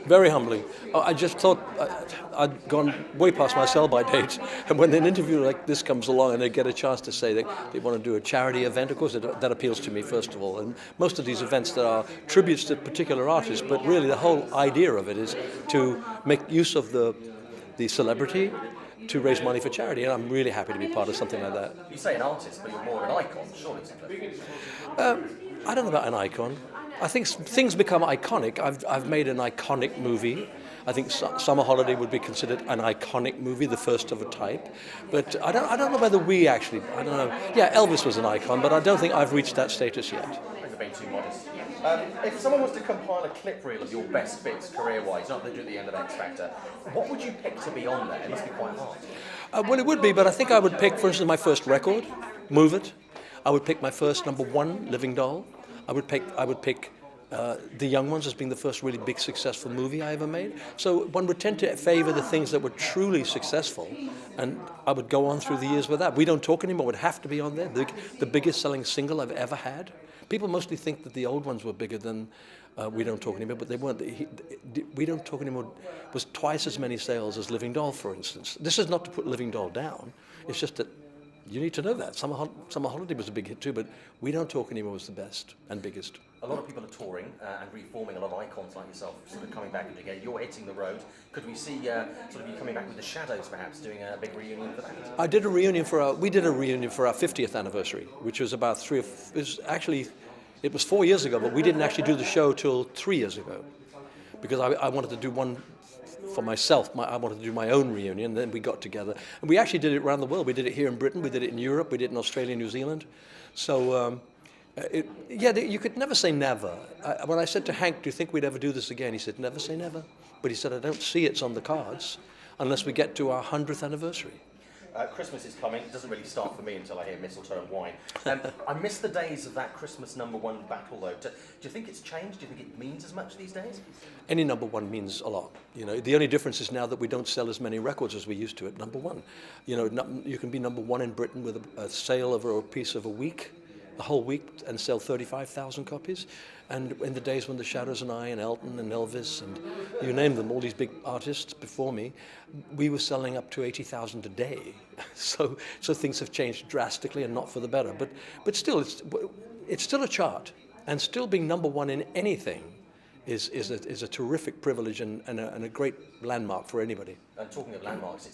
Very humbling. I just thought I'd gone way past my sell-by date, and when an interview like this comes along and they get a chance to say they want to do a charity event, of course that appeals to me first of all. And most of these events that are tributes to particular artists, but really the whole idea of it is to make use of the celebrity to raise money for charity, and I'm really happy to be part of something like that. You say an artist, but you're more of an icon, surely. I don't know about an icon. I think things become iconic. I've made an iconic movie. I think Summer Holiday would be considered an iconic movie, the first of a type. But I don't know whether we actually, I don't know. Yeah, Elvis was an icon, but I don't think I've reached that status yet. You're being too modest. If someone was to compile a clip reel of your best bits career-wise, not that you do at the end of X Factor, what would you pick to be on there? It must be quite hard. Well, it would be, but I think I would pick, for instance, my first record, Move It. I would pick my first #1, Living Doll. I would pick The Young Ones as being the first really big successful movie I ever made. So one would tend to favor the things that were truly successful, and I would go on through the years with that. We Don't Talk Anymore would have to be on there, the biggest selling single I've ever had. People mostly think that the old ones were bigger than We Don't Talk Anymore, but they weren't. We Don't Talk Anymore was twice as many sales as Living Doll, for instance. This is not to put Living Doll down, it's just that you need to know that. Summer Holiday was a big hit too, but We Don't Talk Anymore was the best and biggest. A lot of people are touring and reforming. A lot of icons like yourself sort of coming back into again. You're hitting the road. Could we see sort of you coming back with the Shadows, perhaps doing a big reunion for that? We did a reunion for our 50th anniversary, which was about it was 4 years ago, but we didn't actually do the show till 3 years ago, because I wanted to do one for myself. I wanted to do my own reunion. Then we got together, and we actually did it around the world. We did it here in Britain, we did it in Europe, we did it in Australia, New Zealand. So you could never say never. When I said to Hank, "Do you think we'd ever do this again?" He said, "Never say never." But he said, "I don't see it's on the cards unless we get to our 100th anniversary." Christmas is coming. It doesn't really start for me until I hear mistletoe and wine. I miss the days of that Christmas #1 battle, though. Do you think it's changed? Do you think it means as much these days? Any #1 means a lot. You know, the only difference is now that we don't sell as many records as we used to at #1. You know, you can be #1 in Britain with a sale over a piece of a whole week, and sell 35,000 copies. And in the days when the Shadows and I and Elton and Elvis and you name them, all these big artists before me, we were selling up to 80,000 a day. So things have changed drastically, and not for the better. But still, it's still a chart, and still being #1 in anything is a terrific privilege and a great landmark for anybody. And talking of landmarks, it's